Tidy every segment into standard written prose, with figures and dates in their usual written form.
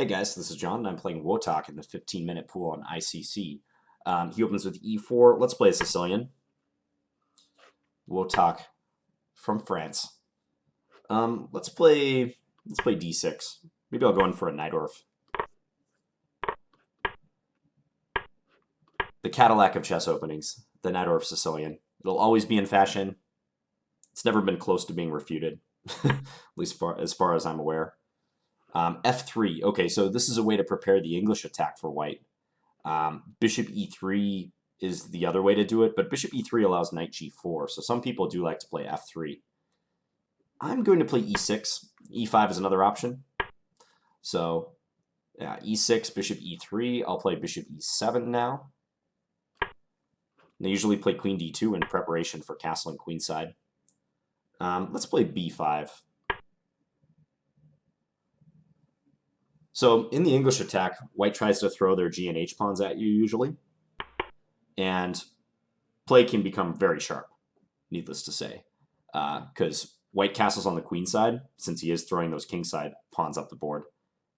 Hey guys, this is John, and I'm playing Wotak in the 15-minute pool on ICC. He opens with e4. Let's play a Sicilian. Wotak from France. Let's play d6. Maybe I'll go in for a Najdorf. The Cadillac of chess openings, the Najdorf Sicilian. It'll always be in fashion. It's never been close to being refuted, at least as far as I'm aware. F3. Okay, so this is a way to prepare the English attack for white. Bishop e3 is the other way to do it, but bishop e3 allows knight g4, so some people do like to play f3. I'm going to play e6. e5 is another option. So, yeah, e6, bishop e3. I'll play bishop e7 now. They usually play queen d2 in preparation for castling queenside. Let's play b5. So in the English attack, white tries to throw their g and h pawns at you usually, and play can become very sharp, needless to say, because white castles on the queen side, since he is throwing those king side pawns up the board.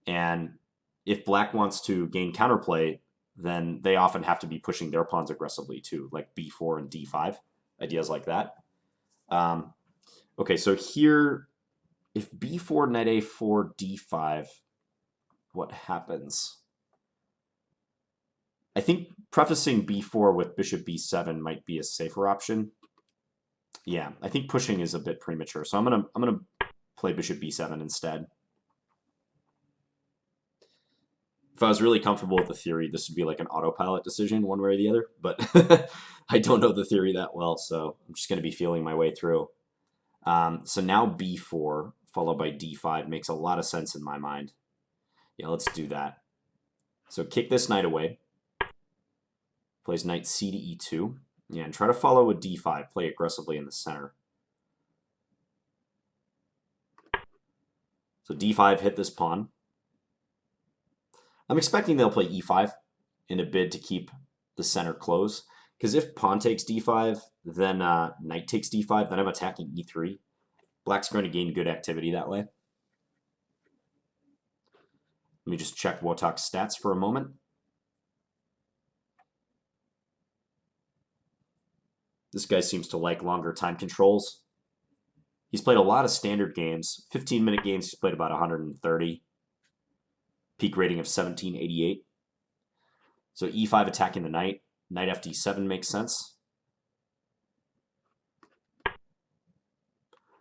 And if black wants to gain counterplay, then they often have to be pushing their pawns aggressively too, like b4 and d5, ideas like that. Okay, so here, if b4, knight a4, d5, what happens? I think prefacing b4 with bishop b7 might be a safer option. Yeah, I think pushing is a bit premature, so I'm gonna play bishop b7 instead. If I was really comfortable with the theory, this would be like an autopilot decision one way or the other, but I don't know the theory that well, so I'm just going to be feeling my way through. So now b4 followed by d5 makes a lot of sense in my mind. Yeah, let's do that. So kick this knight away. Plays knight c to e2. Yeah, and try to follow with d5. Play aggressively in the center. So d5 hit this pawn. I'm expecting they'll play e5 in a bid to keep the center close. Because if pawn takes d5, then knight takes d5, then I'm attacking e3. Black's going to gain good activity that way. Let me just check Wotak's stats for a moment. This guy seems to like longer time controls. He's played a lot of standard games. 15-minute games, he's played about 130. Peak rating of 1788. So e5 attacking the knight. Knight fd7 makes sense.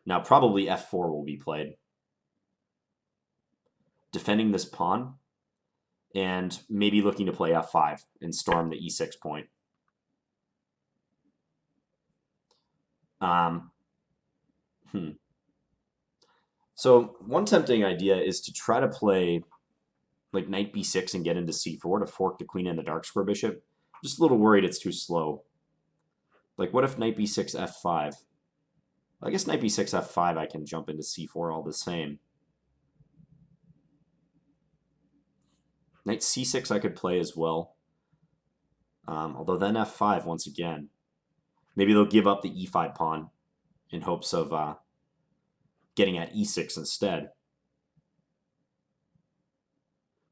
Now probably f4 will be played. Defending this pawn, and maybe looking to play f5 and storm the e6 point. So one tempting idea is to try to play like knight b6 and get into c4 to fork the queen and the dark square bishop. Just a little worried it's too slow. Like what if knight b6 f5? I guess knight b6 f5 I can jump into c4 all the same. Knight c6 I could play as well. Although then f5 once again. Maybe they'll give up the e5 pawn in hopes of getting at e6 instead.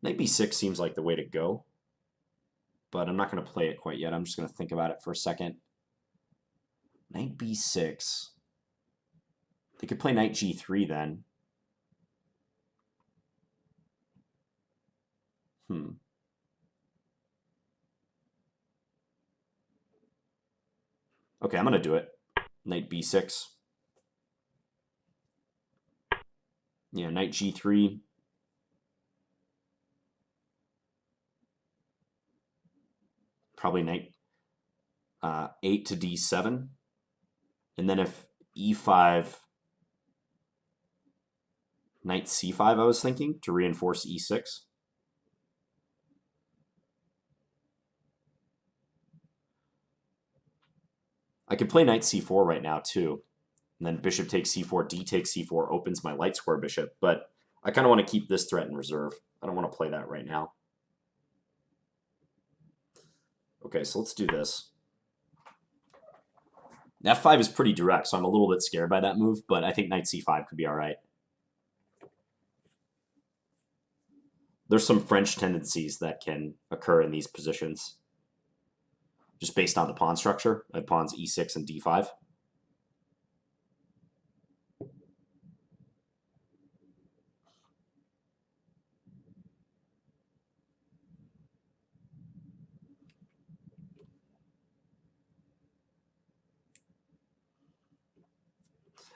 Knight b6 seems like the way to go, but I'm not going to play it quite yet. I'm just going to think about it for a second. Knight b6. They could play knight g3 then. Okay, I'm going to do it. Knight b6. Yeah, knight g3. Probably knight 8 to d7. And then if e5, knight c5 I was thinking, to reinforce e6. I could play knight c4 right now too. And then bishop takes c4, d takes c4, opens my light square bishop. But I kind of want to keep this threat in reserve. I don't want to play that right now. Okay, so let's do this. f5 is pretty direct, so I'm a little bit scared by that move, but I think knight c5 could be all right. There's some French tendencies that can occur in these positions, just based on the pawn structure, like pawns e6 and d5.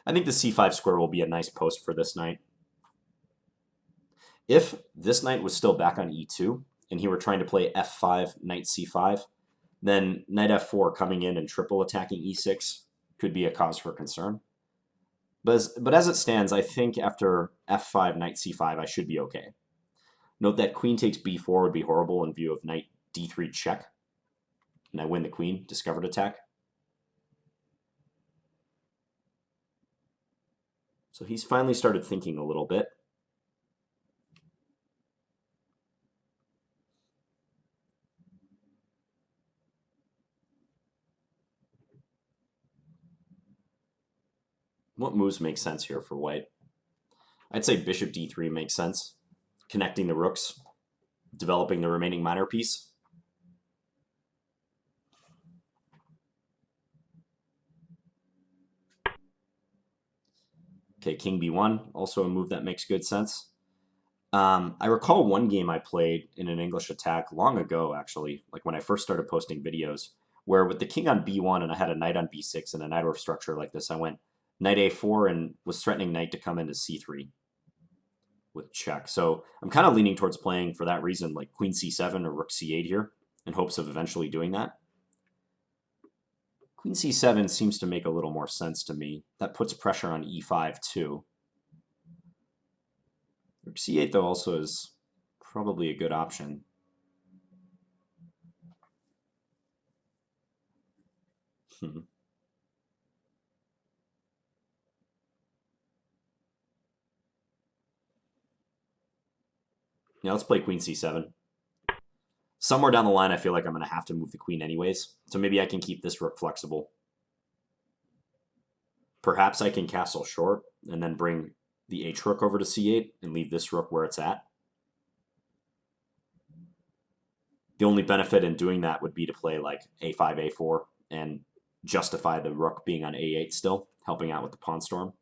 I think the c5 square will be a nice post for this knight. If this knight was still back on e2, and he were trying to play f5, knight c5, then knight f4 coming in and triple attacking e6 could be a cause for concern. But as it stands, I think after f5, knight c5, I should be okay. Note that queen takes b4 would be horrible in view of knight d3 check. And I win the queen, discovered attack. So he's finally started thinking a little bit. What moves make sense here for white? I'd say bishop d3 makes sense. Connecting the rooks, developing the remaining minor piece. Okay, king b1, also a move that makes good sense. I recall one game I played in an English attack long ago, actually, like when I first started posting videos, where with the king on b1 and I had a knight on b6 and a knight-orf structure like this, I went knight a4 and was threatening knight to come into c3 with check. So I'm kind of leaning towards playing for that reason, like queen c7 or rook c8 here, in hopes of eventually doing that. Queen c7 seems to make a little more sense to me. That puts pressure on e5 too. Rook c8, though, also is probably a good option. Now let's play queen c7. Somewhere down the line, I feel like I'm going to have to move the queen anyways, so maybe I can keep this rook flexible. Perhaps I can castle short and then bring the h rook over to c8 and leave this rook where it's at. The only benefit in doing that would be to play like a5, a4, and justify the rook being on a8 still, helping out with the pawn storm.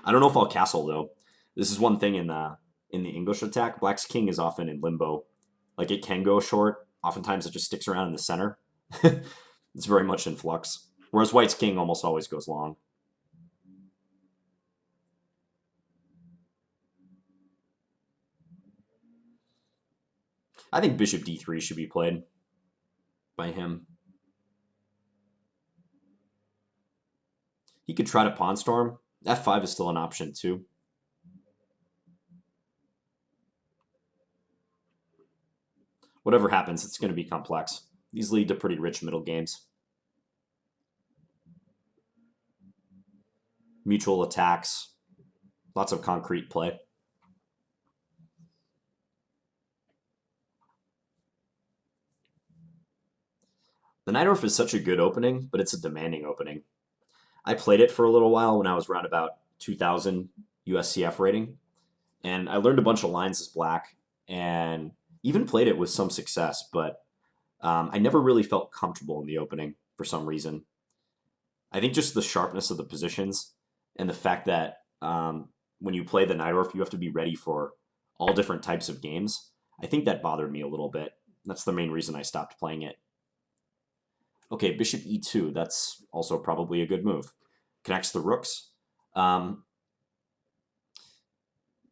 I don't know if I'll castle, though. This is one thing in the English attack. Black's king is often in limbo. Like, it can go short. Oftentimes, it just sticks around in the center. It's very much in flux. Whereas white's king almost always goes long. I think bishop d3 should be played by him. He could try to pawn storm. f5 is still an option, too. Whatever happens, it's going to be complex. These lead to pretty rich middle games. Mutual attacks. Lots of concrete play. The Knight-Orf is such a good opening, but it's a demanding opening. I played it for a little while when I was around about 2000 USCF rating, and I learned a bunch of lines as black, and even played it with some success, but I never really felt comfortable in the opening for some reason. I think just the sharpness of the positions and the fact that when you play the Knight-Orf, you have to be ready for all different types of games. I think that bothered me a little bit. That's the main reason I stopped playing it. Okay, bishop e2, that's also probably a good move. Connects the rooks.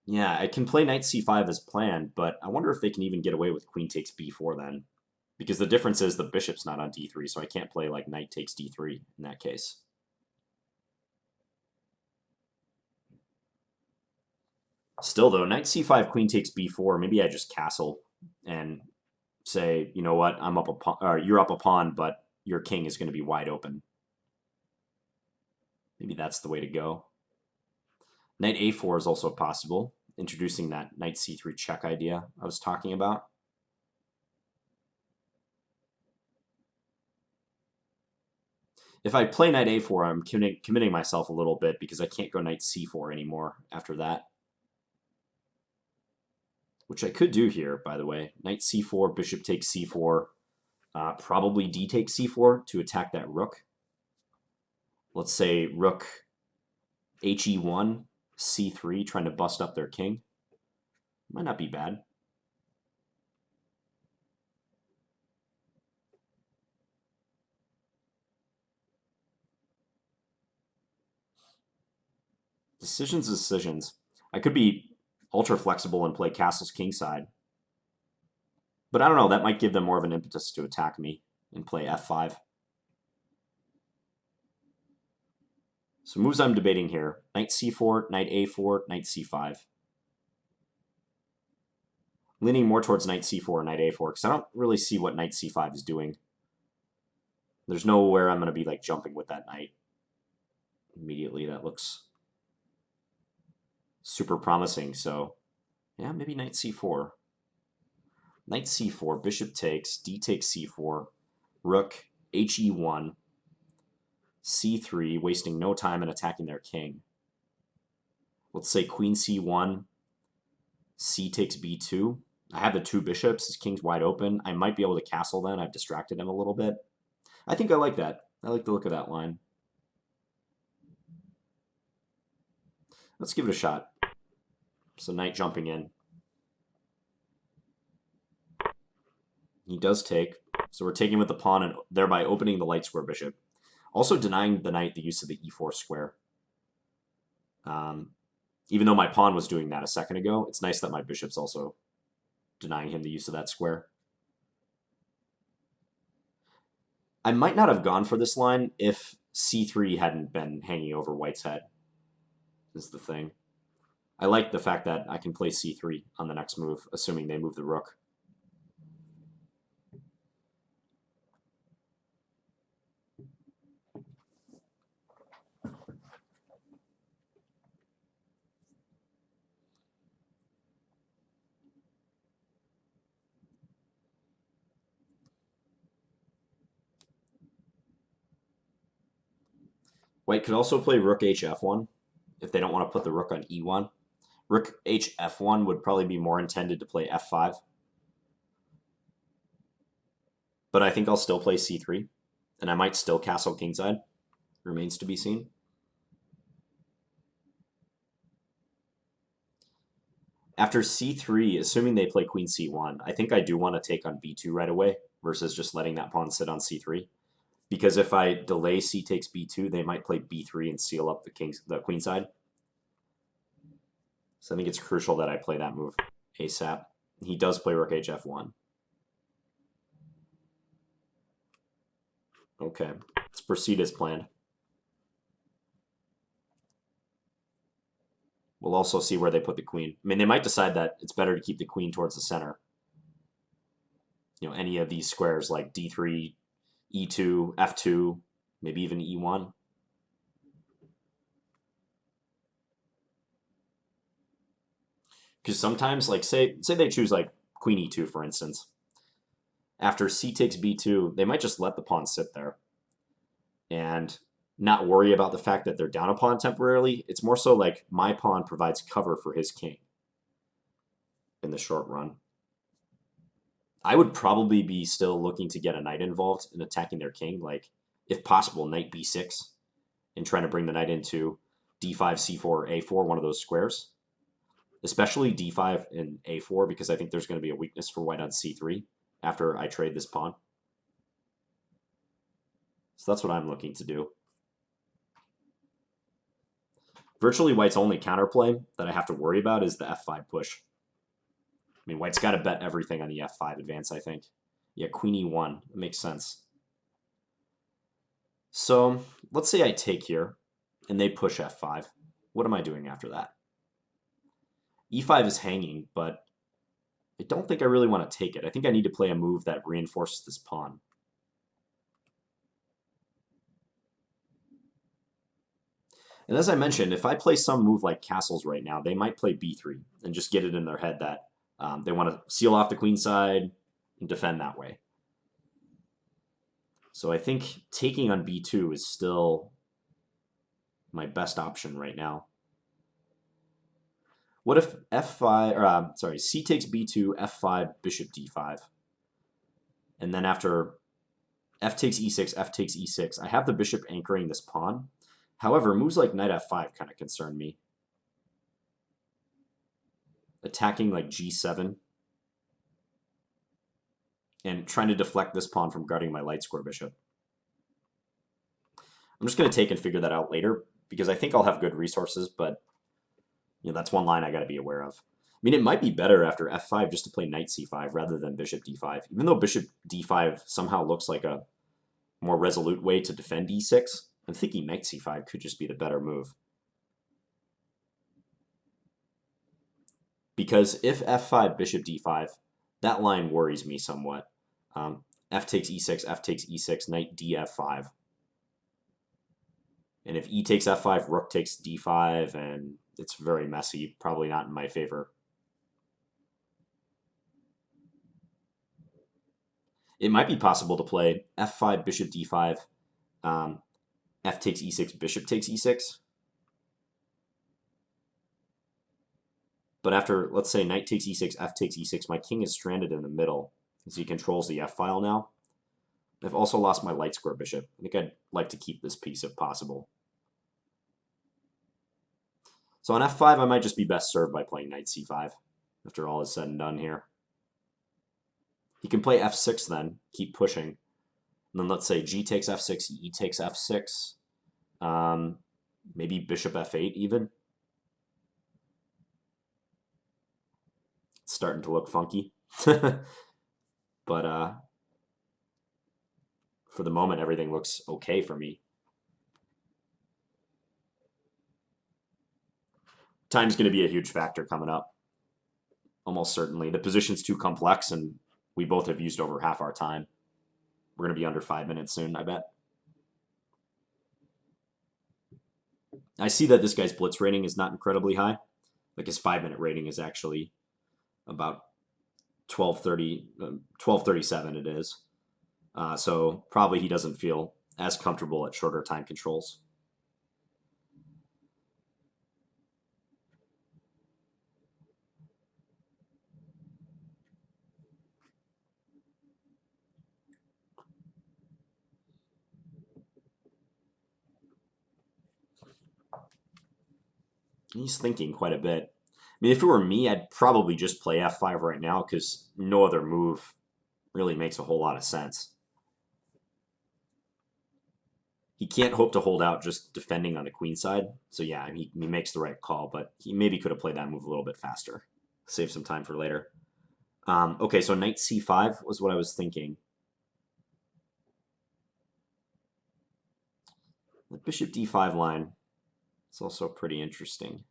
Yeah, I can play knight c5 as planned, but I wonder if they can even get away with queen takes b4 then. Because the difference is the bishop's not on d3, so I can't play like knight takes d3 in that case. Still, though, knight c5, queen takes b4, maybe I just castle and say, you know what, I'm up a pawn, or you're up a pawn, but your king is going to be wide open. Maybe that's the way to go. Knight a4 is also possible, introducing that knight c3 check idea I was talking about. If I play knight a4, I'm committing myself a little bit because I can't go knight c4 anymore after that. which I could do here, by the way. Knight c4, bishop takes c4, probably d takes c4 to attack that rook. Let's say rook he1, c3, trying to bust up their king. Might not be bad. Decisions. I could be ultra flexible and play castles kingside. But I don't know, that might give them more of an impetus to attack me and play f5. So moves I'm debating here. Knight c4, knight a4, knight c5. Leaning more towards knight c4, knight a4, because I don't really see what knight c5 is doing. There's nowhere I'm going to be like jumping with that knight immediately. That looks super promising. So yeah, maybe knight c4. Knight c4, bishop takes, d takes c4, rook he1, c3, wasting no time in attacking their king. Let's say queen c1, c takes b2. I have the two bishops. His king's wide open. I might be able to castle then. I've distracted him a little bit. I think I like that. I like the look of that line. Let's give it a shot. So knight jumping in. He does take. So we're taking with the pawn and thereby opening the light square bishop. Also denying the knight the use of the e4 square. Even though my pawn was doing that a second ago, it's nice that my bishop's also denying him the use of that square. I might not have gone for this line if c3 hadn't been hanging over white's head, is the thing. I like the fact that I can play c3 on the next move, assuming they move the rook. White could also play rook hf1 if they don't want to put the rook on e1. Rook hf1 would probably be more intended to play f5. But I think I'll still play c3, and I might still castle kingside. Remains to be seen. After c3, assuming they play queen c1, I think I do want to take on b2 right away versus just letting that pawn sit on c3. Because if I delay c takes b2, they might play b3 and seal up the queen side. So I think it's crucial that I play that move ASAP. He does play rook hf1. Okay, let's proceed as planned. We'll also see where they put the queen. I mean, they might decide that it's better to keep the queen towards the center. You know, any of these squares like d3, e2, f2, maybe even e1. Because sometimes, like, say they choose, like, queen e2, for instance. After c takes b2, they might just let the pawn sit there and not worry about the fact that they're down a pawn temporarily. It's more so like my pawn provides cover for his king in the short run. I would probably be still looking to get a knight involved in attacking their king, like, if possible, knight b6, and trying to bring the knight into d5, c4, or a4, one of those squares. Especially d5 and a4, because I think there's going to be a weakness for white on c3 after I trade this pawn. So that's what I'm looking to do. Virtually white's only counterplay that I have to worry about is the f5 push. I mean, white's got to bet everything on the f5 advance, I think. Yeah, queen e1. It makes sense. So let's say I take here, and they push f5. What am I doing after that? e5 is hanging, but I don't think I really want to take it. I think I need to play a move that reinforces this pawn. And as I mentioned, if I play some move like castles right now, they might play b3 and just get it in their head that they want to seal off the queen side and defend that way. So I think taking on b2 is still my best option right now. What if f5, or sorry, c takes b2, f5, bishop d5, and then after f takes e6, f takes e6, I have the bishop anchoring this pawn. However, moves like knight f5 kind of concern me. Attacking like g7 and trying to deflect this pawn from guarding my light square bishop. I'm just going to take and figure that out later because I think I'll have good resources, but that's one line I got to be aware of. I mean, it might be better after f5 just to play knight c5 rather than bishop d5, even though bishop d5 somehow looks like a more resolute way to defend e6. I'm thinking knight c5 could just be the better move. Because if f5, bishop d5, that line worries me somewhat. F takes e6, f takes e6, knight df5. And if e takes f5, rook takes d5, and it's very messy, probably not in my favor. It might be possible to play f5, bishop d5, f takes e6, bishop takes e6. But after, let's say, knight takes e6, f takes e6, my king is stranded in the middle as he controls the f-file now. I've also lost my light square bishop. I think I'd like to keep this piece if possible. So on f5, I might just be best served by playing knight c5, after all is said and done here. He can play f6 then, keep pushing. And then let's say g takes f6, e takes f6, maybe bishop f8 even. It's starting to look funky. But for the moment, everything looks okay for me. Time's going to be a huge factor coming up. Almost certainly. The position's too complex, and we both have used over half our time. We're going to be under 5 minutes soon, I bet. I see that this guy's blitz rating is not incredibly high. Like his 5-minute rating is actually about 1237 it is. So probably he doesn't feel as comfortable at shorter time controls. He's thinking quite a bit. I mean, if it were me, I'd probably just play f5 right now because no other move really makes a whole lot of sense. He can't hope to hold out just defending on the queen side. So yeah, he makes the right call, but he maybe could have played that move a little bit faster. Save some time for later. Okay, so knight c5 was what I was thinking. The bishop d5 line is also pretty interesting.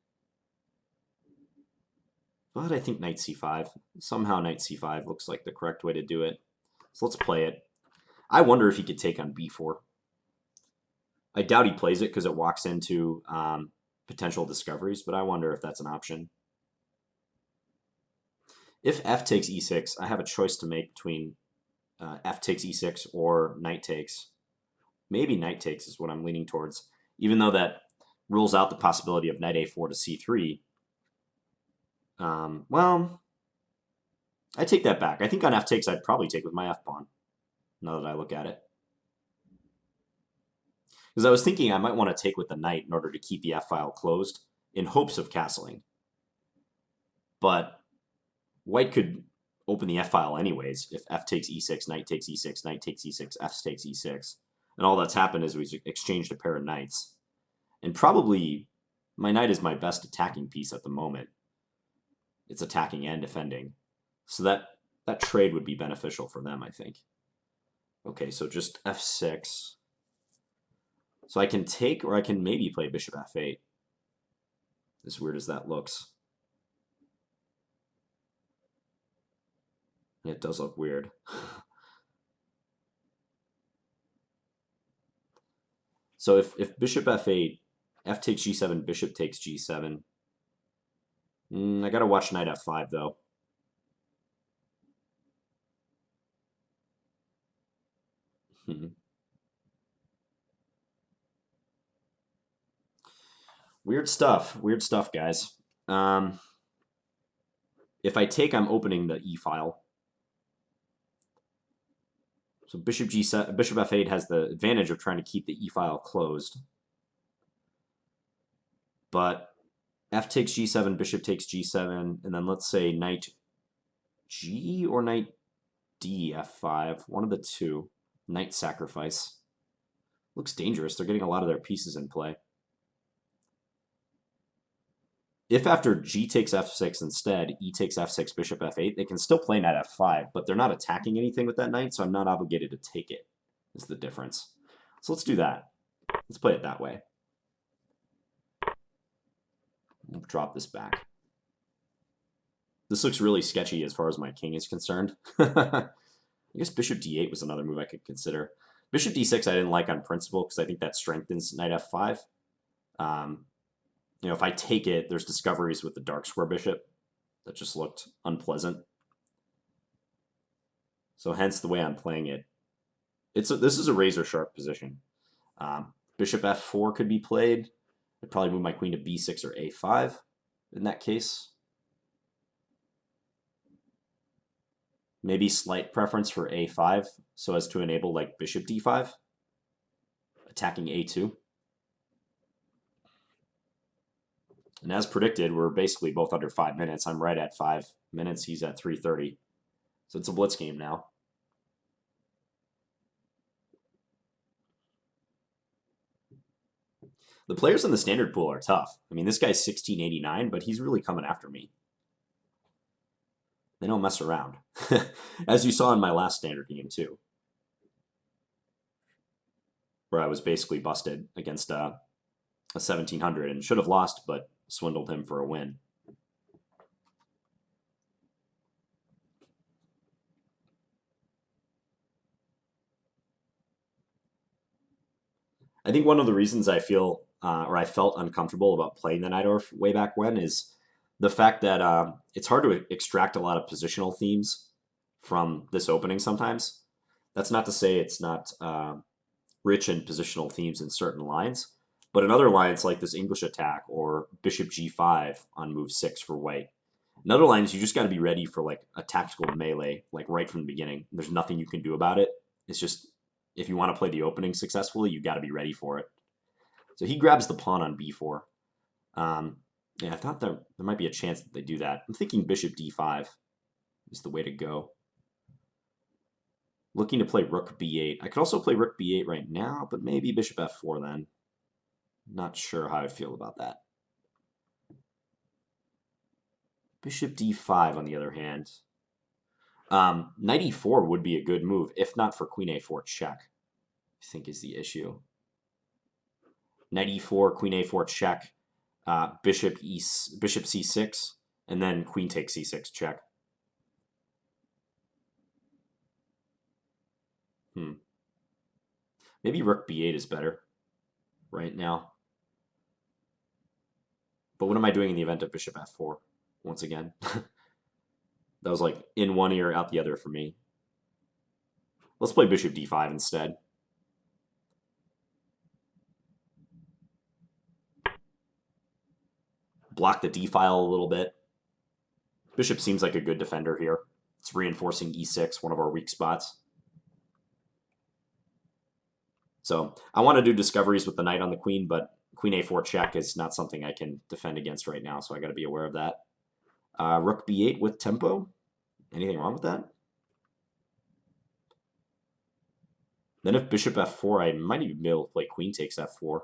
But I think knight c5. Somehow knight c5 looks like the correct way to do it. So let's play it. I wonder if he could take on b4. I doubt he plays it because it walks into potential discoveries, but I wonder if that's an option. If f takes e6, I have a choice to make between f takes e6 or knight takes. Maybe knight takes is what I'm leaning towards, even though that rules out the possibility of knight a4 to c3. Well, I take that back. I think on f takes, I'd probably take with my f-pawn, now that I look at it. Because I was thinking I might want to take with the knight in order to keep the f-file closed in hopes of castling. But white could open the f-file anyways if f takes e6, knight takes e6, knight takes e6, f takes e6. And all that's happened is we exchanged a pair of knights. And probably my knight is my best attacking piece at the moment. It's attacking and defending. So that trade would be beneficial for them, I think. Okay, so just f6. So I can take, or I can maybe play bishop f8. As weird as that looks. It does look weird. So if bishop f8, f takes g7, bishop takes g7. I gotta watch knight f5 though. Weird stuff, guys. If I take, I'm opening the e file. So bishop g7, bishop f8 has the advantage of trying to keep the e file closed. But f takes g7, bishop takes g7, and then let's say knight g or knight d f5, one of the two. Knight sacrifice. Looks dangerous. They're getting a lot of their pieces in play. If after g takes f6 instead, e takes f6, bishop f8, they can still play knight f5, but they're not attacking anything with that knight, so I'm not obligated to take it, is the difference. So let's do that. Let's play it that way. We'll drop this back. This looks really sketchy as far as my king is concerned. I guess bishop d8 was another move I could consider. Bishop d6 I didn't like on principle because I think that strengthens knight f5. You know, if I take it, there's discoveries with the dark square bishop that just looked unpleasant. So hence the way I'm playing it. This is a razor sharp position. Bishop f4 could be played. I'd probably move my queen to b6 or a5 in that case. Maybe slight preference for a5 so as to enable like bishop d5, attacking a2. And as predicted, we're basically both under 5 minutes. I'm right at 5 minutes. He's at 3:30. So it's a blitz game now. The players in the standard pool are tough. I mean, this guy's 1689, but he's really coming after me. They don't mess around. As you saw in my last standard game, too. Where I was basically busted against a 1700 and should have lost, but swindled him for a win. I think one of the reasons I feel or I felt uncomfortable about playing the Najdorf way back when is the fact that it's hard to extract a lot of positional themes from this opening sometimes. That's not to say it's not rich in positional themes in certain lines, but in other lines like this English attack or bishop g5 on move 6 for white. In other lines, you just got to be ready for like a tactical melee, like right from the beginning. There's nothing you can do about it. It's just, if you want to play the opening successfully, you got to be ready for it. So he grabs the pawn on b4. Yeah, I thought there might be a chance that they do that. I'm thinking bishop d5 is the way to go. Looking to play rook b8. I could also play rook b8 right now, but maybe bishop f4 then. Not sure how I feel about that. Bishop d5, on the other hand. Knight e4 would be a good move, if not for queen a4 check, I think is the issue. Knight e4, queen a4 check, bishop c6, and then queen takes c6 check. Maybe rook b8 is better right now. But what am I doing in the event of bishop f4? Once again, that was like in one ear, out the other for me. Let's play bishop d5 instead. Block the d file a little bit. Bishop seems like a good defender here. It's reinforcing e6, one of our weak spots. So I want to do discoveries with the knight on the queen, but queen a4 check is not something I can defend against right now, so I got to be aware of that. Rook b8 with tempo. Anything wrong with that? Then if bishop f4, I might even be able to play queen takes f4.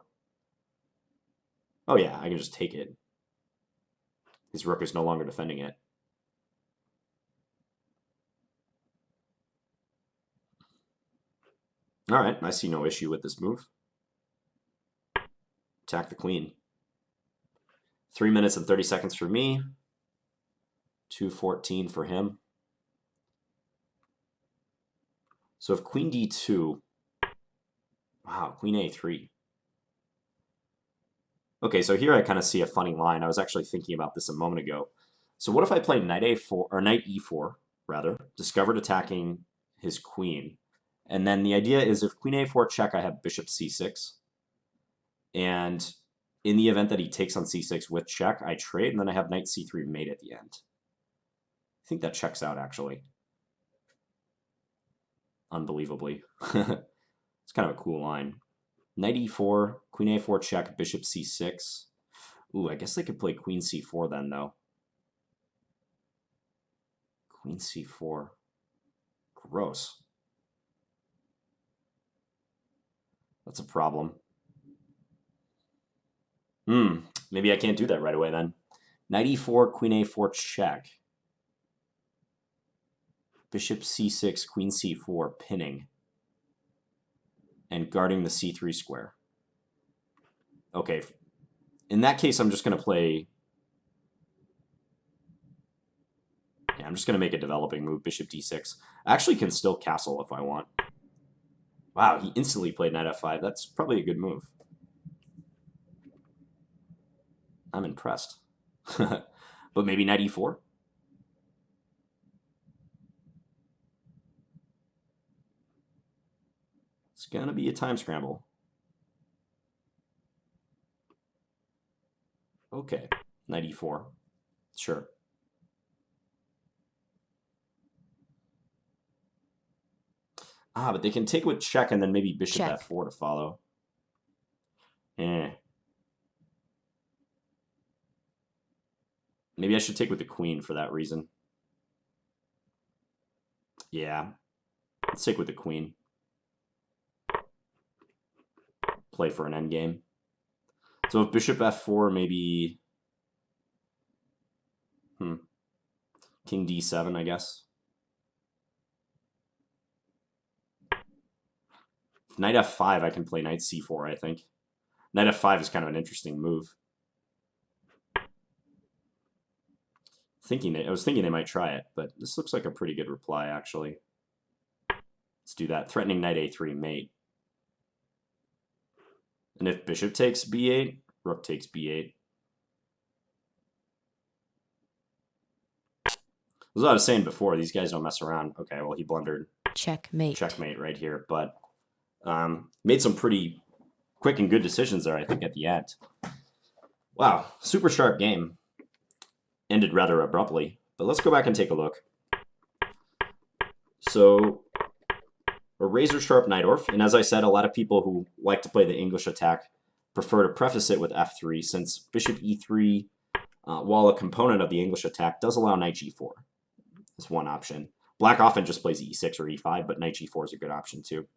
Oh yeah, I can just take it. His rook is no longer defending it. All right, I see no issue with this move. Attack the queen. 3 minutes and 30 seconds for me. 2:14 for him. So if queen d2, wow, queen a3. Okay, so here I kind of see a funny line. I was actually thinking about this a moment ago. So what if I play knight a4 or knight e4 rather, discovered attacking his queen, and then the idea is if queen a4 check, I have bishop c6, and in the event that he takes on c6 with check, I trade, and then I have knight c3 mate at the end. think that checks out, actually. Unbelievably. It's kind of a cool line. Knight e4, queen a4 check, bishop c6. Ooh, I guess they could play queen c4 then, though. Queen c4. Gross. That's a problem. Maybe I can't do that right away then. Knight e4, queen a4 check. Bishop c6, queen c4, pinning. And guarding the c3 square. Okay. In that case, I'm just going to play... Yeah, I'm just going to make a developing move, bishop d6. I actually can still castle if I want. Wow, he instantly played knight f5. That's probably a good move. I'm impressed. But maybe knight e4? It's going to be a time scramble. Okay, knight e4. Sure. Ah, but they can take with check and then maybe bishop f4 to follow. Maybe I should take with the queen for that reason. Yeah. Let's take with the queen. Play for an endgame. So if bishop f4, maybe... King d7, I guess. If knight f5, I can play knight c4, I think. Knight f5 is kind of an interesting move. I was thinking they might try it, but this looks like a pretty good reply, actually. Let's do that. Threatening knight a3, mate. And if bishop takes b8, rook takes b8. As I was saying before, these guys don't mess around. Okay, well, he blundered. Checkmate. Checkmate right here, but made some pretty quick and good decisions there, I think, at the end. Wow, super sharp game. Ended rather abruptly, but let's go back and take a look. So, a razor-sharp Najdorf, and as I said, a lot of people who like to play the English attack prefer to preface it with f3, since bishop e3, while a component of the English attack, does allow knight g4. That's one option. Black often just plays e6 or e5, but knight g4 is a good option too.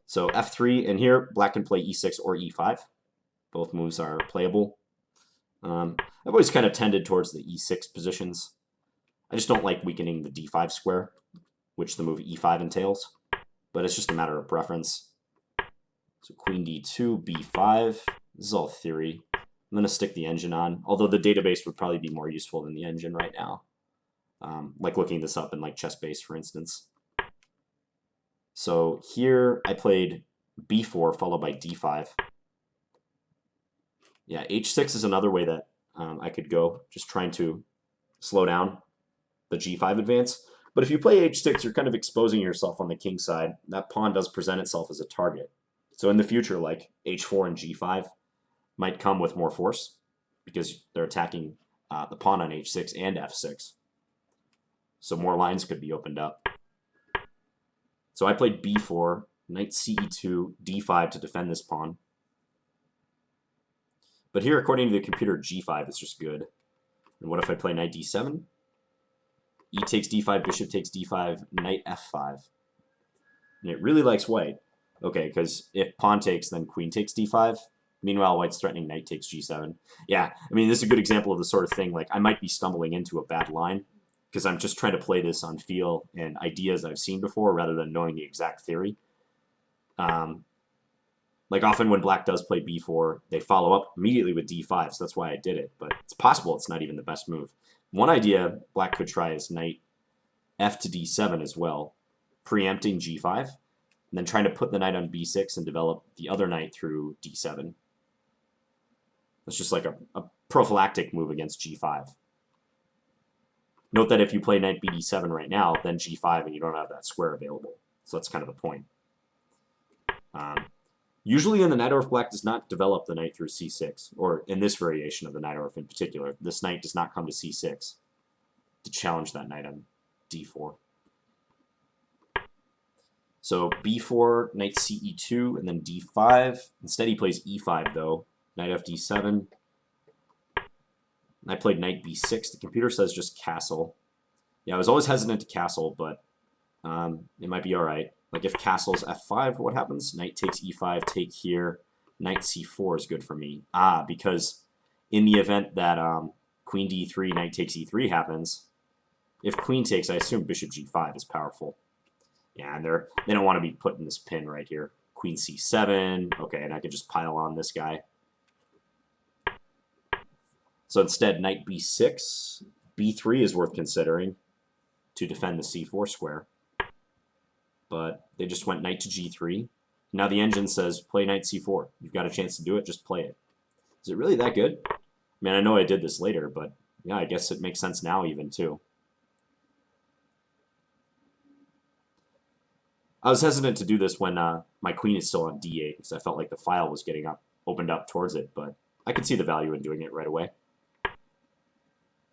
So f3, and here black can play e6 or e5. Both moves are playable. I've always kind of tended towards the e6 positions. I just don't like weakening the d5 square, which the move e5 entails. But it's just a matter of preference. So queen d2, b5. This is all theory. I'm going to stick the engine on, although the database would probably be more useful than the engine right now. Like looking this up in like ChessBase, for instance. So here I played b4 followed by d5. Yeah, h6 is another way that I could go, just trying to slow down the g5 advance. But if you play h6, you're kind of exposing yourself on the king side. That pawn does present itself as a target. So in the future, like h4 and g5 might come with more force because they're attacking the pawn on h6 and f6. So more lines could be opened up. So I played b4, knight ce2, d5 to defend this pawn. But here, according to the computer, g5 is just good. And what if I play knight d7? E takes d5, bishop takes d5, knight f5. And it really likes white. Okay, because if pawn takes, then queen takes d5. Meanwhile, white's threatening knight takes g7. Yeah, I mean, this is a good example of the sort of thing, like, I might be stumbling into a bad line, because I'm just trying to play this on feel and ideas I've seen before, rather than knowing the exact theory. Like, often when black does play b4, they follow up immediately with d5, so that's why I did it. But it's possible it's not even the best move. One idea black could try is knight f to d7 as well, preempting g5, and then trying to put the knight on b6 and develop the other knight through d7. That's just like a prophylactic move against g5. Note that if you play knight bd7 right now, then g5, and you don't have that square available. So that's kind of the point. Usually in the Najdorf, black does not develop the knight through c6, or in this variation of the Najdorf in particular, this knight does not come to c6. to challenge that knight on d4. So b4, knight ce2, and then d5. Instead, he plays e5, though. Knight fd7. I played knight b6. The computer says just castle. Yeah, I was always hesitant to castle, but it might be all right. Like if castle's f5, what happens? Knight takes e5, take here. Knight c4 is good for me. Because in the event that queen d3, knight takes e3 happens, if queen takes, I assume bishop g5 is powerful. Yeah, and they don't want to be putting this pin right here. Queen c7. Okay, and I could just pile on this guy. So instead, knight b6. b3 is worth considering to defend the c4 square. But they just went knight to g3. Now the engine says, play knight c4. You've got a chance to do it, just play it. Is it really that good? I mean, I know I did this later, but yeah, I guess it makes sense now even, too. I was hesitant to do this when my queen is still on d8, because I felt like the file was getting opened up towards it, but I could see the value in doing it right away.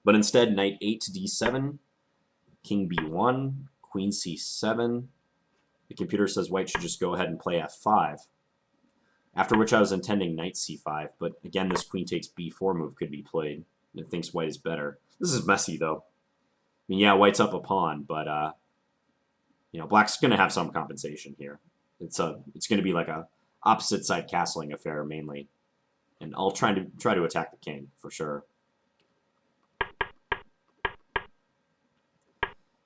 But instead, knight 8 to d7, king b1, queen c7. The computer says white should just go ahead and play f5. After which I was intending knight c5, but again, this queen takes b4 move could be played. It thinks white is better. This is messy, though. I mean, yeah, white's up a pawn, but you know, black's going to have some compensation here. It's going to be like a opposite side castling affair mainly, and I'll try to attack the king for sure.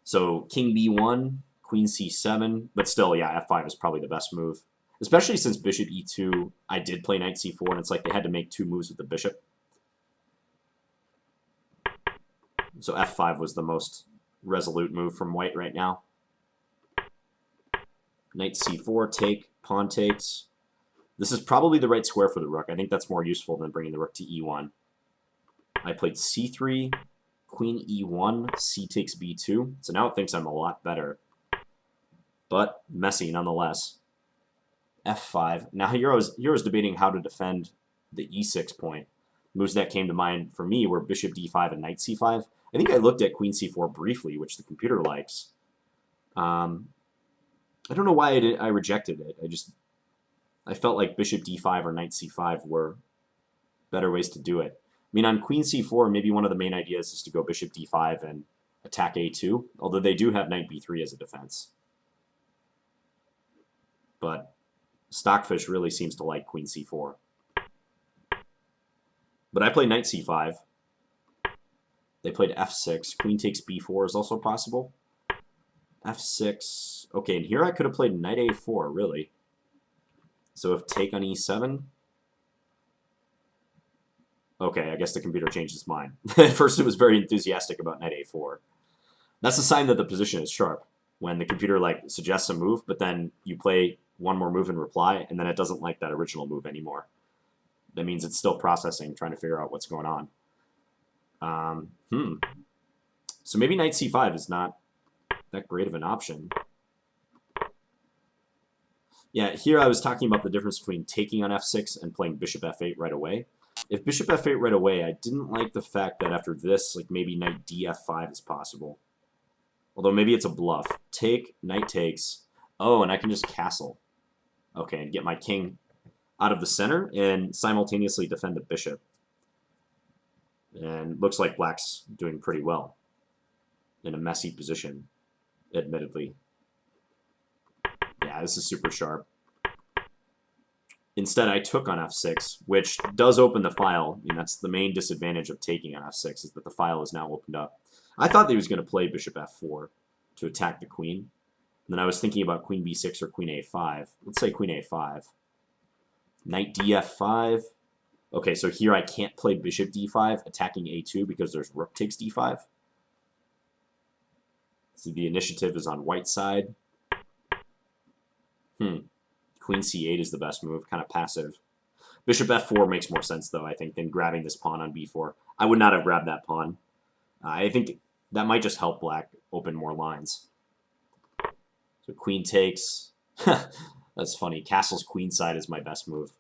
So king b1, queen c7, but still, yeah, f5 is probably the best move. Especially since bishop e2, I did play knight c4, and it's like they had to make 2 moves with the bishop. So f5 was the most resolute move from white right now. Knight c4, take, pawn takes. This is probably the right square for the rook. I think that's more useful than bringing the rook to e1. I played c3, queen e1, c takes b2. So now it thinks I'm a lot better. But messy nonetheless. f5. Now here I was debating how to defend the e6 point. Moves that came to mind for me were bishop d5 and knight c5. I think I looked at queen c4 briefly, which the computer likes. I don't know why I rejected it. I felt like bishop d5 or knight c5 were better ways to do it. I mean, on queen c4, maybe one of the main ideas is to go bishop d5 and attack a2, although they do have knight b3 as a defense. But Stockfish really seems to like queen c4. But I played knight c5. They played f6. Queen takes b4 is also possible. f6. Okay, and here I could have played knight a4, really. So if take on e7... Okay, I guess the computer changed its mind. At first it was very enthusiastic about knight a4. That's a sign that the position is sharp. When the computer like suggests a move, but then you play one more move in reply, and then it doesn't like that original move anymore. That means it's still processing, trying to figure out what's going on. So maybe knight c5 is not that great of an option. Yeah, here I was talking about the difference between taking on f6 and playing bishop f8 right away. If bishop f8 right away, I didn't like the fact that after this, like maybe knight df5 is possible. Although maybe it's a bluff. Take, knight takes. Oh, and I can just castle. Okay, and get my king out of the center and simultaneously defend the bishop. And looks like black's doing pretty well in a messy position, admittedly. Yeah, this is super sharp. Instead, I took on f6, which does open the file. I mean, that's the main disadvantage of taking on f6, is that the file is now opened up. I thought that he was going to play bishop f4 to attack the queen. And then I was thinking about queen b6 or queen a5. Let's say queen a5. Knight df5. Okay, so here I can't play bishop d5, attacking a2 because there's rook takes d5. So the initiative is on white's side. Queen c8 is the best move, kind of passive. Bishop f4 makes more sense, though, I think, than grabbing this pawn on b4. I would not have grabbed that pawn. I think that might just help black open more lines. So queen takes. That's funny. Castle's queen side is my best move.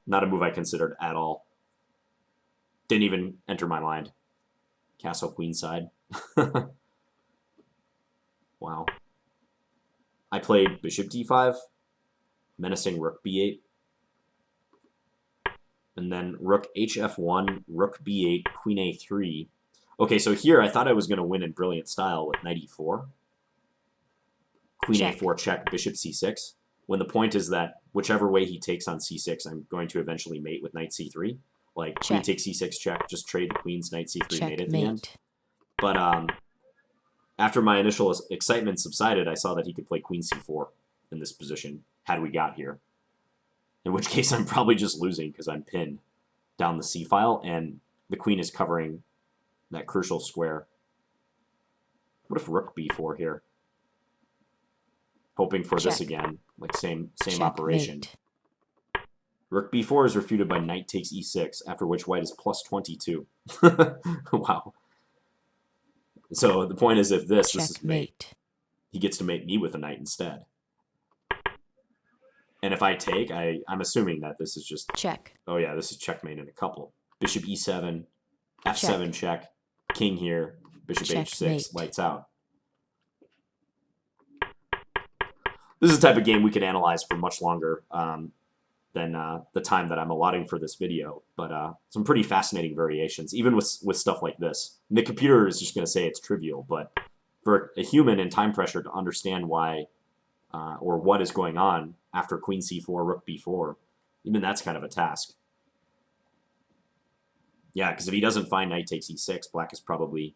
Not a move I considered at all. Didn't even enter my mind. Castle queen side. Wow. I played bishop d5, menacing rook b8, and then rook hf1, rook b8, queen a3. Okay, so here I thought I was going to win in brilliant style with knight e4, queen a4 check, bishop c6, when the point is that whichever way he takes on c6, I'm going to eventually mate with knight c3. Like, queen takes c6 check, just trade the queens, knight c3 mate at the end. But after my initial excitement subsided, I saw that he could play queen c4 in this position, had we got here. In which case I'm probably just losing because I'm pinned down the c-file, and the queen is covering that crucial square. What if rook b4 here? Hoping for this again, like same operation. Rook b4 is refuted by knight takes e6, after which white is plus 22. Wow. So the point is, if this is mate, he gets to mate me with a knight instead. And if I take, I'm assuming that this is just... Check. Oh yeah, this is checkmate in a couple. Bishop e7, f7 check, king here, bishop h6, lights out. This is the type of game we could analyze for much longer than the time that I'm allotting for this video. But some pretty fascinating variations, even with stuff like this. And the computer is just going to say it's trivial, but for a human in time pressure to understand why or what is going on after queen c4, rook b4, even that's kind of a task. Yeah, because if he doesn't find knight takes e6, black is probably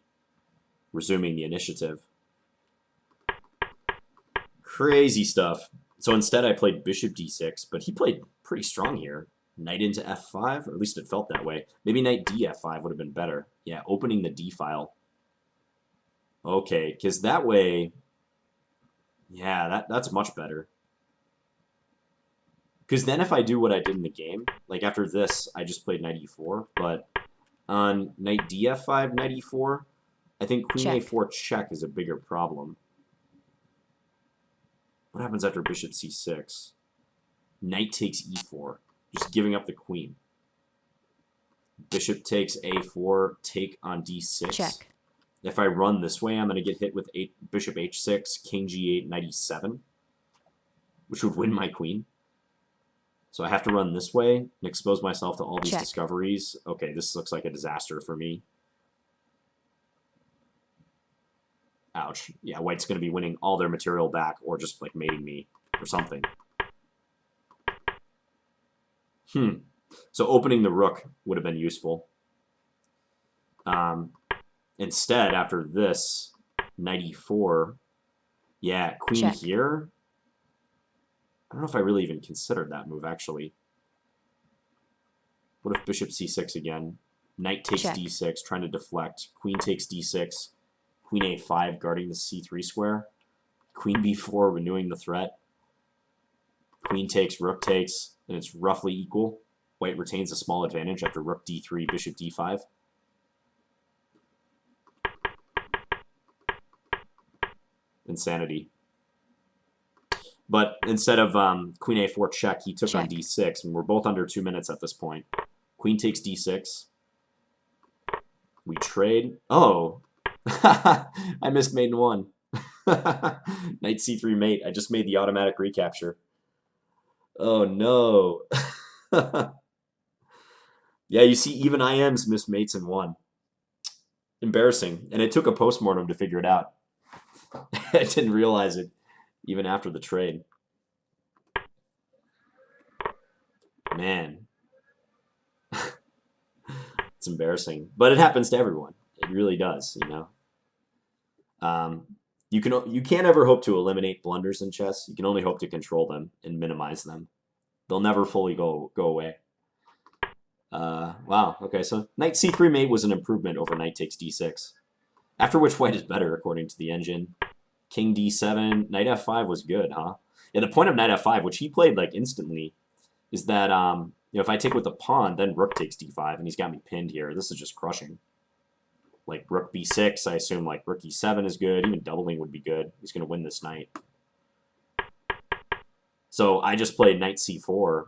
resuming the initiative. Crazy stuff. So instead I played bishop d6, but he played pretty strong here. Knight into f5, or at least it felt that way. Maybe knight df5 would have been better. Yeah, opening the d file. Okay, because that way... Yeah, that's much better. Because then if I do what I did in the game, like after this, I just played knight e4, but on knight df5, knight e4, I think queen a4 check is a bigger problem. What happens after bishop c6? Knight takes e4, just giving up the queen. Bishop takes a4, take on d6. Check. If I run this way, I'm going to get hit with bishop h6, king g8, knight e7, which would win my queen. So I have to run this way and expose myself to all these discoveries. Okay, this looks like a disaster for me. Ouch. Yeah, white's going to be winning all their material back, or just like mating me or something. So opening the rook would have been useful. Instead, after this, knight e4, yeah, queen here. I don't know if I really even considered that move, actually. What if bishop c6 again? Knight takes d6, trying to deflect. Queen takes d6. Queen a5, guarding the c3 square. Queen b4, renewing the threat. Queen takes, rook takes, and it's roughly equal. White retains a small advantage after rook d3, bishop d5. Insanity. But instead of queen a4 check, he took on d6, and we're both under 2 minutes at this point. Queen takes d6. We trade. Oh! I missed mate in 1. Knight c3 mate. I just made the automatic recapture. Oh, no. Yeah, you see, even IMs miss mates in 1. Embarrassing. And it took a postmortem to figure it out. I didn't realize it even after the trade. Man. It's embarrassing. But it happens to everyone. It really does, you know. You can't ever hope to eliminate blunders in chess. You can only hope to control them and minimize them. They'll never fully go away. Wow, okay, so knight c3 mate was an improvement over knight takes d6. After which white is better, according to the engine. King d7, knight f5 was good, huh? Yeah, the point of knight f5, which he played like instantly, is that you know, if I take with the pawn, then rook takes d5, and he's got me pinned here. This is just crushing. Like rook b6, I assume like rook e7 is good. Even doubling would be good. He's going to win this knight. So I just played knight c4.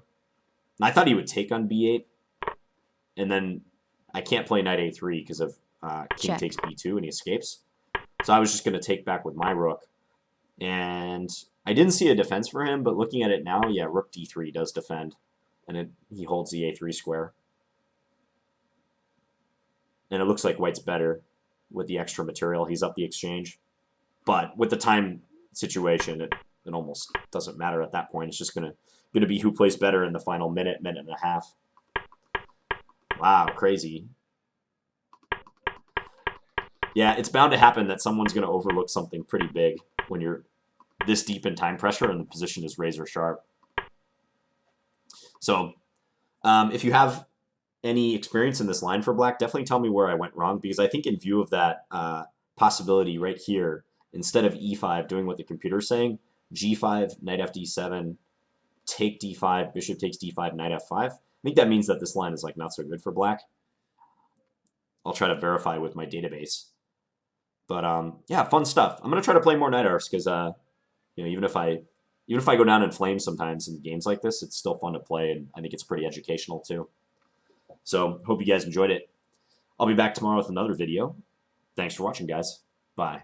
I thought he would take on b8, and then I can't play knight a3 because of king Check. takes b2 and he escapes. So I was just going to take back with my rook. And I didn't see a defense for him, but looking at it now, yeah, rook d3 does defend. And he holds the a3 square. And it looks like white's better with the extra material. He's up the exchange. But with the time situation, it almost doesn't matter at that point. It's just gonna be who plays better in the final minute and a half. Wow, crazy. Yeah, it's bound to happen that someone's gonna overlook something pretty big when you're this deep in time pressure and the position is razor sharp. So if you have any experience in this line for black, definitely tell me where I went wrong, because I think in view of that possibility right here, instead of e5 doing what the computer's saying, g5, knight fd7, take d5, bishop takes d5, knight f5. I think that means that this line is like not so good for black. I'll try to verify with my database. But yeah, fun stuff. I'm gonna try to play more night arcs because you know, even if I go down in flames sometimes in games like this, it's still fun to play, and I think it's pretty educational too. So hope you guys enjoyed it. I'll be back tomorrow with another video. Thanks for watching, guys. Bye.